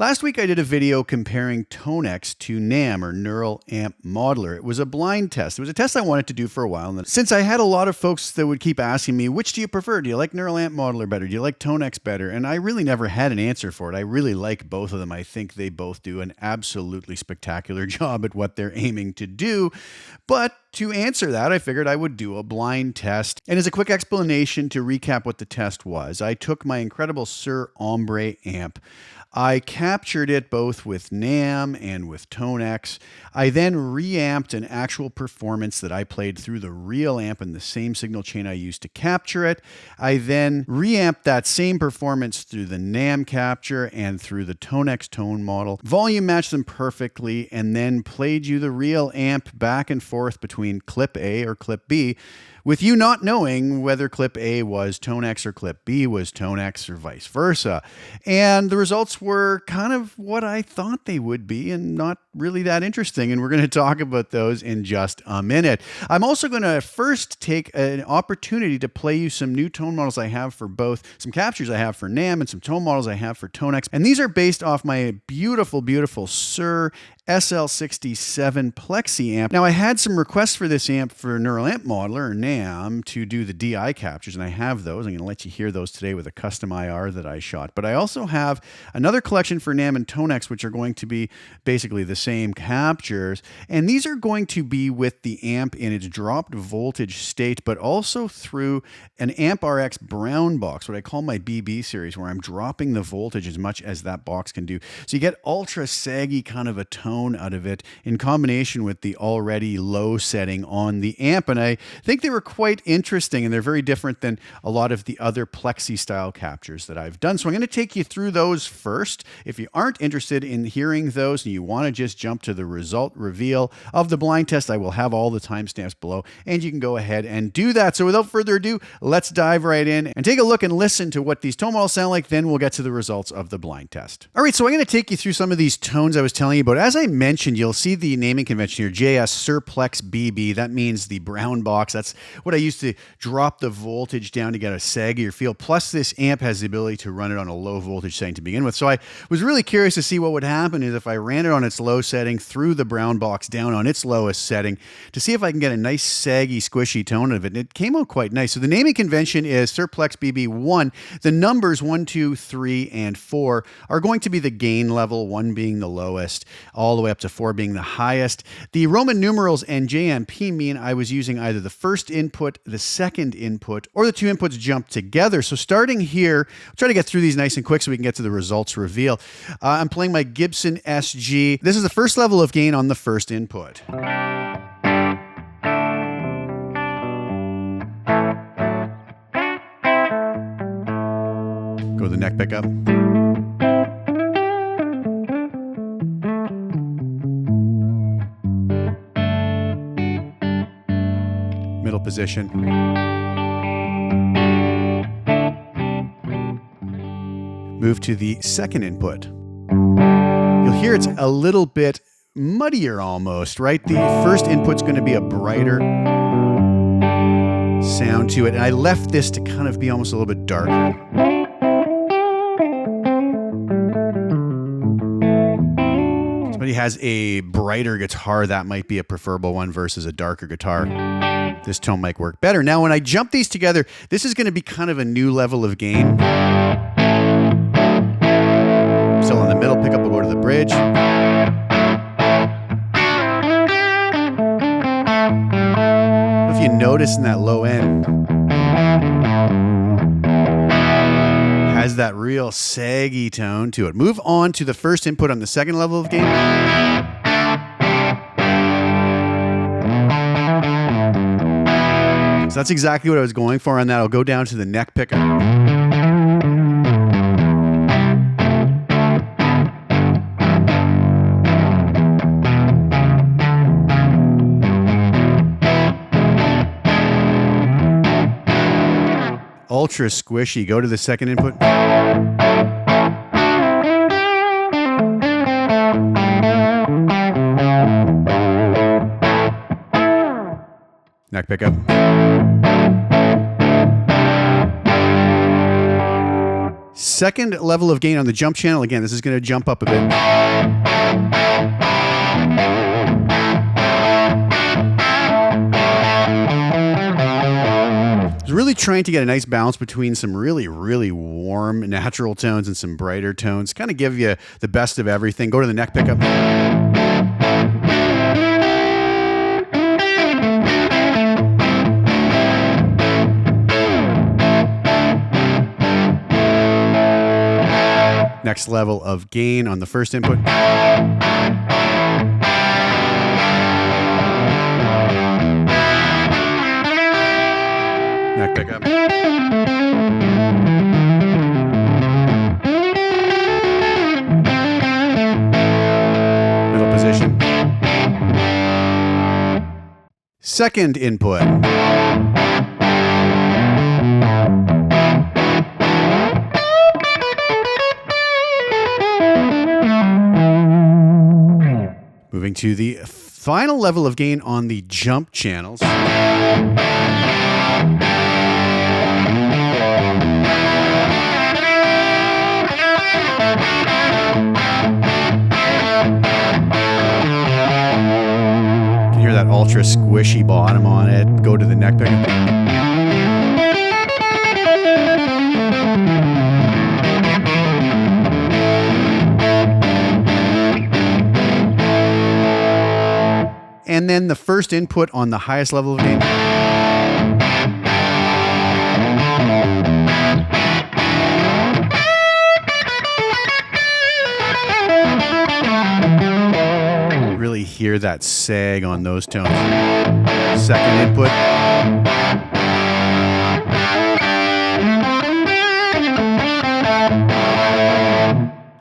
Last week I did a video comparing Tonex to N.A.M or Neural Amp Modeler. It was a blind test. It was a test I wanted to do for a while. And since I had a lot of folks that would keep asking me, which do you prefer? Do you like Neural Amp Modeler better? Do you like Tonex better? And I really never had an answer for it. I really like both of them. I think they both do an absolutely spectacular job at what they're aiming to do. But to answer that, I figured I would do a blind test. And as a quick explanation to recap what the test was, I took my incredible Suhr amp. I captured it both with N.A.M and with Tonex. I then reamped an actual performance that I played through the real amp in the same signal chain I used to capture it. I then reamped that same performance through the N.A.M capture and through the Tonex tone model. Volume matched them perfectly and then played you the real amp back and forth between clip A or clip B, with you not knowing whether clip A was Tonex or clip B was Tonex or vice versa. And the results were kind of what I thought they would be and not really that interesting. And we're going to talk about those in just a minute. I'm also going to first take an opportunity to play you some new tone models I have for both, some captures I have for N.A.M and some tone models I have for Tonex. And these are based off my beautiful, beautiful Suhr SL67 Plexi amp. Now I had some requests for this amp for Neural Amp Modeler or N.A.M to do the DI captures, and I have those. I'm going to let you hear those today with a custom IR that I shot. But I also have another collection for N.A.M and Tonex, which are going to be basically the same captures. And these are going to be with the amp in its dropped voltage state, but also through an Amp RX brown box, what I call my BB series, where I'm dropping the voltage as much as that box can do. So you get ultra saggy kind of a tone out of it in combination with the already low setting on the amp. And I think they were quite interesting, and they're very different than a lot of the other Plexi style captures that I've done. So I'm going to take you through those first. If you aren't interested in hearing those and you want to just jump to the result reveal of the blind test, I will have all the timestamps below and you can go ahead and do that. So without further ado, let's dive right in and take a look and listen to what these tone models sound like. Then we'll get to the results of the blind test. All right, so I'm going to take you through some of these tones I was telling you about. As I mentioned, you'll see the naming convention here, JS Surplex BB. That means the brown box. That's what I used to drop the voltage down to get a saggier feel. Plus, this amp has the ability to run it on a low voltage setting to begin with. So I was really curious to see what would happen is if I ran it on its low setting through the brown box down on its lowest setting to see if I can get a nice saggy, squishy tone of it. And it came out quite nice. So the naming convention is Surplex BB1. The numbers 1, 2, 3, and 4 are going to be the gain level, 1 being the lowest, all the way up to 4 being the highest. The Roman numerals and JMP mean I was using either the first input, the second input, or the two inputs jumped together. So starting here, I'll try to get through these nice and quick so we can get to the results reveal. I'm playing my Gibson SG. This is the first level of gain on the first input. Go to the neck pickup. Middle position. Move to the second input. You'll hear it's a little bit muddier almost, right? The first input's going to be a brighter sound to it. And I left this to kind of be almost a little bit darker. Somebody has a brighter guitar, that might be a preferable one versus a darker guitar. This tone might work better. Now, when I jump these together, this is going to be kind of a new level of gain. Still in the middle, pick up, we'll go to the bridge. If you notice in that low end, has that real saggy tone to it. Move on to the first input on the second level of gain. So that's exactly what I was going for on that. I'll go down to the neck pickup. Ultra squishy. Go to the second input. Neck pickup. Second level of gain on the jump channel. Again, this is going to jump up a bit. I was really trying to get a nice balance between some really, really warm natural tones and some brighter tones. Kind of give you the best of everything. Go to the neck pickup. Next level of gain on the first input. Neck pickup. Middle position. Second input. Moving to the final level of gain on the jump channels. You can hear that ultra squishy bottom on it. Go to the neck pickup. And then the first input on the highest level of gain. Really hear that sag on those tones. Second input.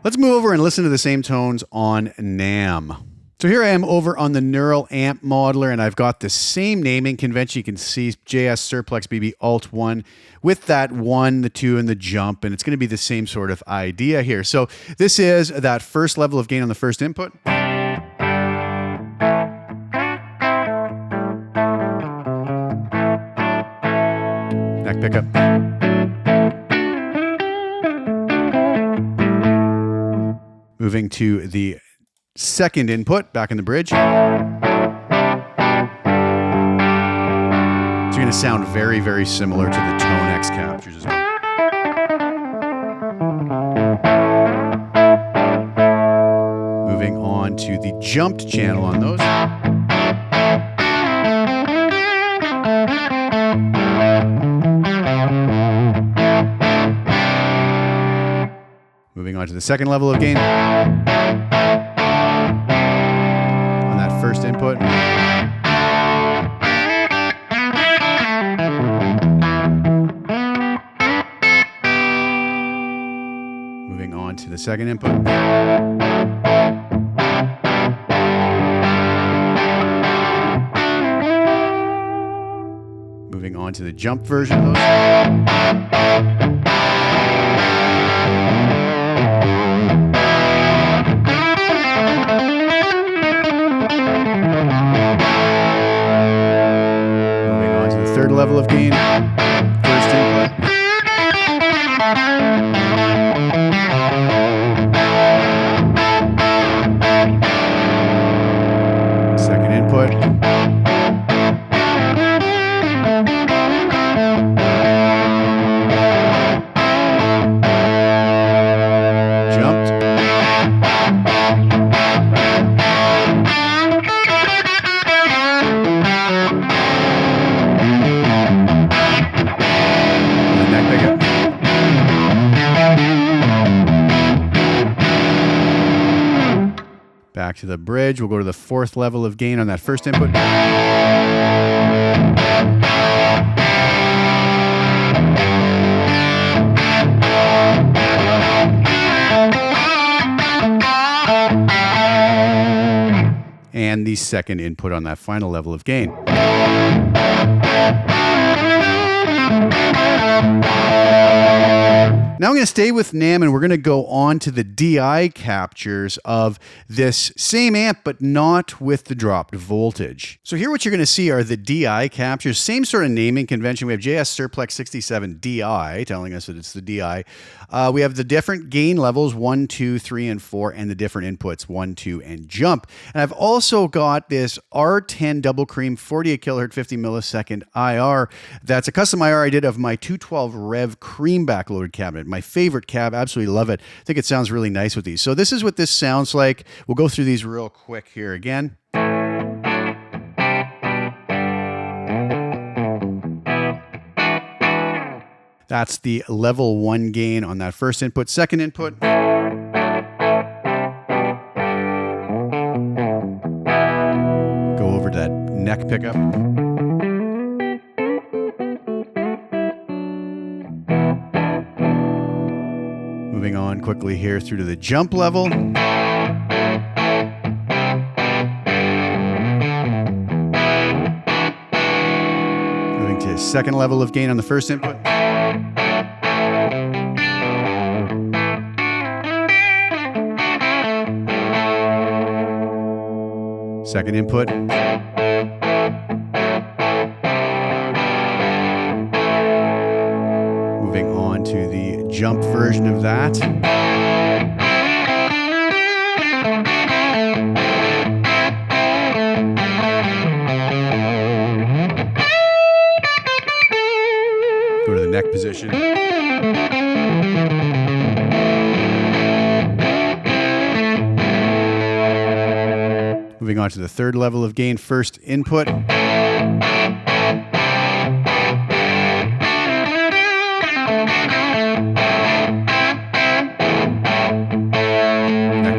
Let's move over and listen to the same tones on N.A.M. So here I am over on the neural amp modeler, and I've got the same naming convention. You can see JS Surplex BB Alt 1 with that 1, the 2, and the jump, and it's going to be the same sort of idea here. So this is that first level of gain on the first input. Neck pickup. Moving to the second input back in the bridge. So you're going to sound very, very similar to the Tonex captures as well. Moving on to the jumped channel on those. Moving on to the second level of gain. First input. Moving on to the second input. Moving on to the jump version of those. Third level of gain, first input. Second input. Jumped. Back to the bridge. We'll go to the fourth level of gain on that first input. And the second input on that final level of gain. Now I'm going to stay with NAM, and we're going to go on to the DI captures of this same amp, but not with the dropped voltage. So here what you're going to see are the DI captures, same sort of naming convention. We have Suhr SL67 DI, telling us that it's the DI. We have the different gain levels, 1, 2, 3, and 4, and the different inputs, 1, 2, and jump. And I've also got this R10 double cream 48 kilohertz 50 millisecond IR. That's a custom IR I did of my 212 Rev cream backloaded cabinet. My favorite cab, absolutely love it. I think it sounds really nice with these. So this is what this sounds like. We'll go through these real quick here again. That's the level 1 gain on that first input. Second input. Go over to that neck pickup. Moving on quickly here through to the jump level. Moving to second level of gain on the first input. Second input. Moving on to the jump version of that. Go to the neck position. Moving on to the third level of gain, first input. Neck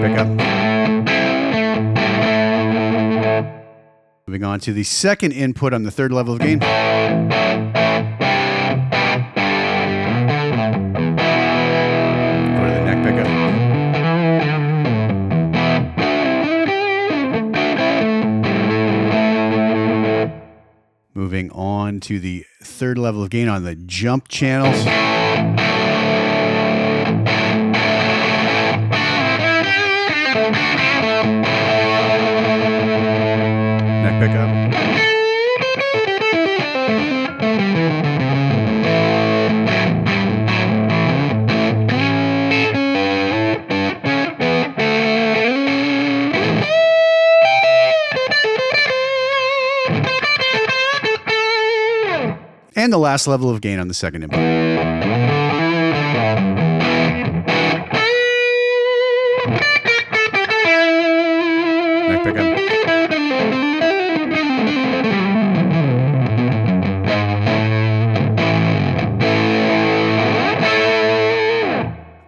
pickup. Moving on to the second input on the third level of gain. Go to the neck pickup. Moving on to the third level of gain on the jump channels. Neck pickup. And the last level of gain on the second input. Neck pickup.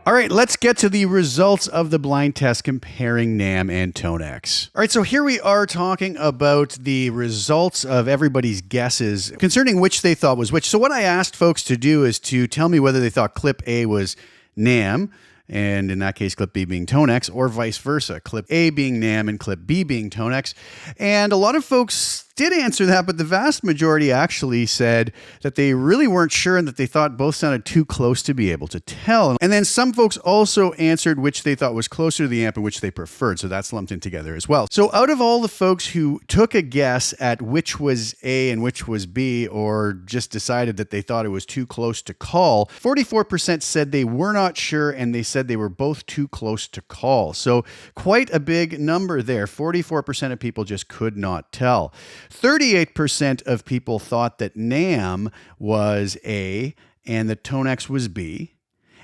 All right, let's get to the results of the blind test comparing NAM and Tonex. All right, so here we are talking about the results of everybody's guesses concerning which they thought was which. So what I asked folks to do is to tell me whether they thought clip A was NAM, and in that case, clip B being Tonex, or vice versa, clip A being NAM and clip B being Tonex. And a lot of folks did answer that, but the vast majority actually said that they really weren't sure and that they thought both sounded too close to be able to tell. And then some folks also answered which they thought was closer to the amp and which they preferred, so that's lumped in together as well. So out of all the folks who took a guess at which was A and which was B, or just decided that they thought it was too close to call, 44% said they were not sure, and they said they were both too close to call. So quite a big number there. 44% of people just could not tell. 38% of people thought that NAM was A and that Tonex was B.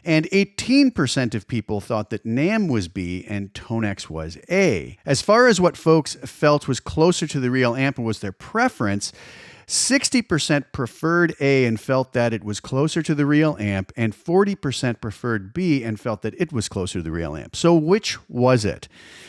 And 18% of people thought that NAM was B and Tonex was A. As far as what folks felt was closer to the real amp and was their preference, 60% preferred A and felt that it was closer to the real amp, and 40% preferred B and felt that it was closer to the real amp. So which was it?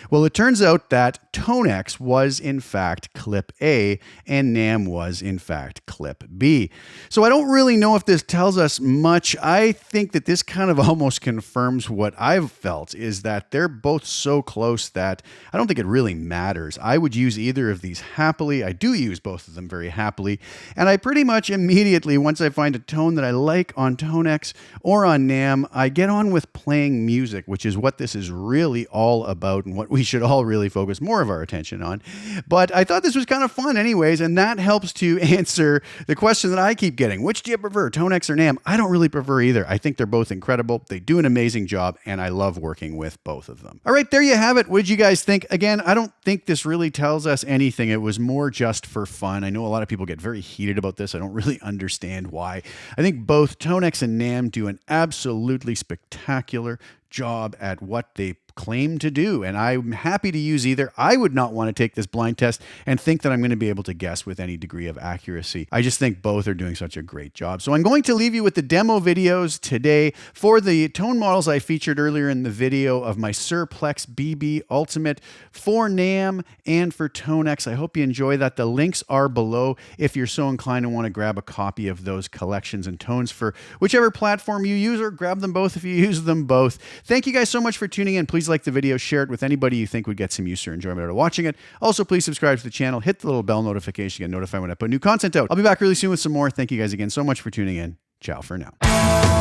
Well, it turns out that Tonex was in fact clip A and NAM was in fact clip B. So I don't really know if this tells us much. I think that this kind of almost confirms what I've felt, is that they're both so close that I don't think it really matters. I would use either of these happily. I do use both of them very happily. slowly. And I pretty much immediately, once I find a tone that I like on Tonex or on NAMM, I get on with playing music, which is what this is really all about and what we should all really focus more of our attention on. But I thought this was kind of fun anyways, and that helps to answer the question that I keep getting. Which do you prefer, Tonex or NAMM? I don't really prefer either. I think they're both incredible. They do an amazing job, and I love working with both of them. All right, there you have it. What did you guys think? Again, I don't think this really tells us anything. It was more just for fun. I know a lot of people get very heated about this. I don't really understand why. I think both Tonex and NAMM do an absolutely spectacular job at what they claim to do, and I'm happy to use either. I would not want to take this blind test and think that I'm going to be able to guess with any degree of accuracy. I just think both are doing such a great job. So I'm going to leave you with the demo videos today for the tone models I featured earlier in the video of my Suhr Plex BB Ultimate for NAMM and for Tonex. I hope you enjoy that. The links are below if you're so inclined and want to grab a copy of those collections and tones for whichever platform you use, or grab them both if you use them both. Thank you guys so much for tuning in. Please like the video, share it with anybody you think would get some use or enjoyment out of watching it. Also, please subscribe to the channel, hit the little bell notification to get notified when I put new content out. I'll be back really soon with some more. Thank you guys again so much for tuning in. Ciao for now.